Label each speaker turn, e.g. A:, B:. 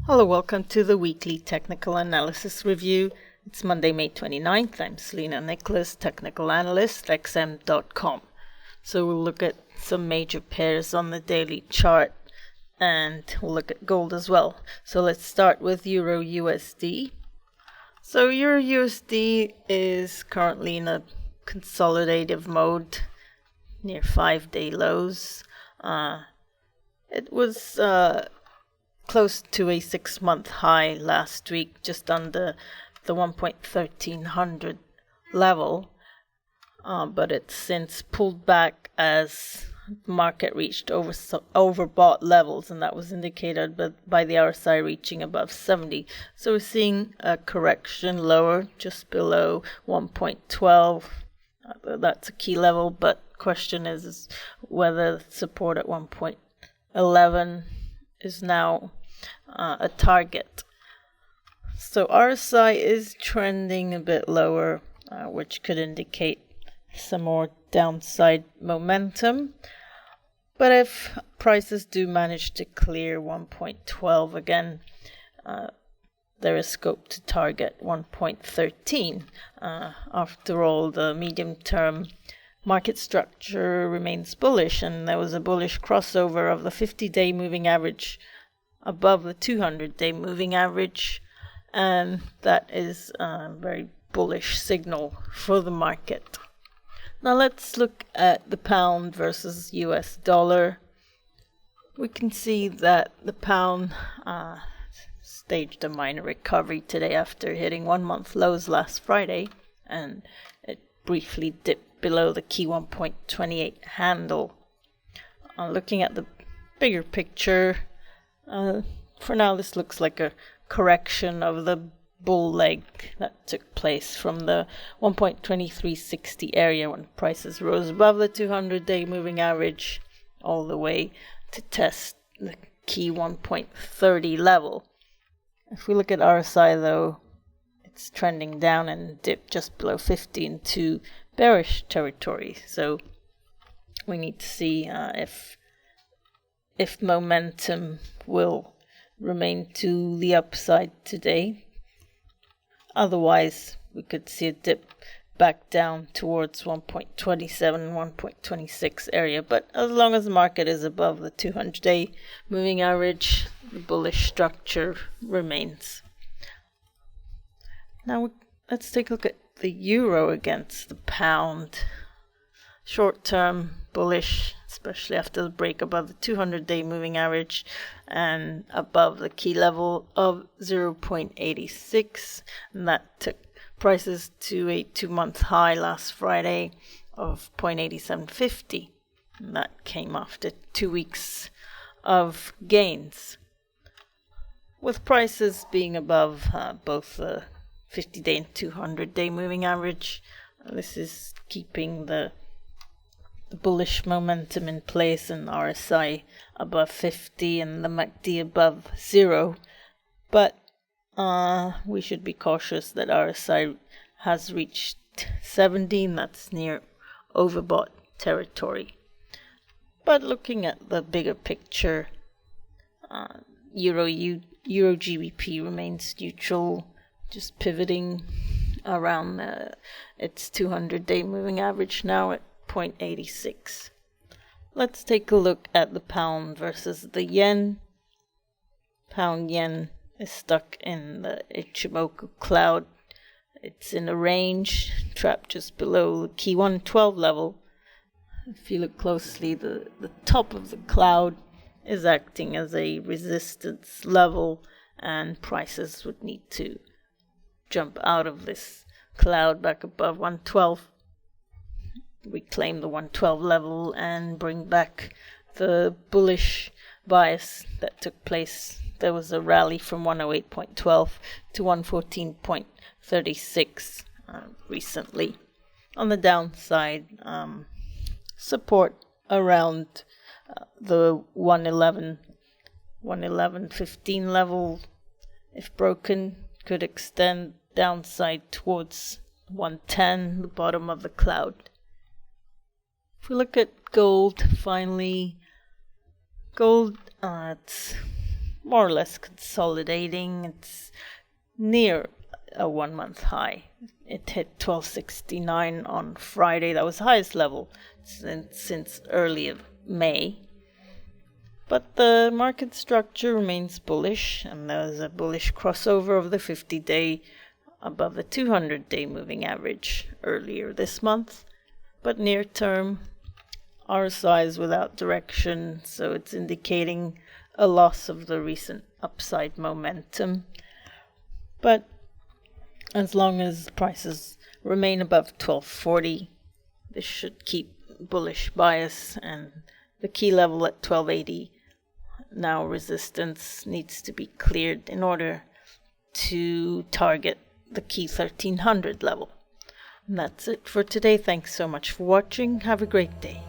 A: Hello, welcome to the weekly technical analysis review. It's Monday, May 29th. I'm Selena Nicholas, technical analyst, xm.com. So we'll look at some major pairs on the daily chart and we'll look at gold as well. So let's start with EURUSD. So EURUSD is currently in a consolidative mode near 5-day lows. It was close to a 6-month high last week, just under the 1.1300 level, but it's since pulled back as the market reached overbought levels, and that was indicated by the RSI reaching above 70. So we're seeing a correction lower, just below 1.12. That's a key level, but question is whether support at 1.11 is now a target. So RSI is trending a bit lower, which could indicate some more downside momentum. But if prices do manage to clear 1.12 again, there is scope to target 1.13. After all, the medium-term market structure remains bullish, and there was a bullish crossover of the 50-day moving average above the 200-day moving average, and that is a very bullish signal for the market. Now let's look at the pound versus US dollar. We can see that the pound staged a minor recovery today after hitting 1-month lows last Friday, and it briefly dipped below the key 1.28 handle. Looking at the bigger picture, for now this looks like a correction of the bull leg that took place from the 1.2360 area when prices rose above the 200-day moving average all the way to test the key 1.30 level. If we look at RSI though, it's trending down and dipped just below 50 into bearish territory. So we need to see if momentum will remain to the upside today. Otherwise, we could see a dip back down towards 1.27, 1.26 area. But as long as the market is above the 200-day moving average, the bullish structure remains. Now let's take a look at the euro against the pound. Short-term bullish, especially after the break above the 200-day moving average and above the key level of 0.86, and that took prices to a 2-month high last Friday of 0.8750, and that came after 2 weeks of gains, with prices being above both the 50-day and 200-day moving average. This is keeping the bullish momentum in place, and RSI above 50 and the MACD above 0. But we should be cautious that RSI has reached 70, and that's near overbought territory. But looking at the bigger picture, EURGBP remains neutral, just pivoting around its 200-day moving average now at 0.86. Let's take a look at the pound versus the yen. Pound yen is stuck in the Ichimoku cloud. It's in a range, trapped just below the key 112 level. If you look closely, the top of the cloud is acting as a resistance level, and prices would need to jump out of this cloud back above 112, reclaim the 112 level, and bring back the bullish bias that took place. There was a rally from 108.12 to 114.36 recently. On the downside, support around the 111.15 level, if broken, could extend downside towards 110, the bottom of the cloud. If we look at gold, finally, gold, it's more or less consolidating. It's near a 1-month high. It hit 1269 on Friday. That was the highest level since early May. But the market structure remains bullish, and there's a bullish crossover of the 50-day above the 200-day moving average earlier this month. But near term, RSI is without direction, so it's indicating a loss of the recent upside momentum. But as long as prices remain above 1240, this should keep bullish bias, and the key level at 1280, now resistance, needs to be cleared in order to target the key 1300 level. And that's it for today. Thanks so much for watching. Have a great day.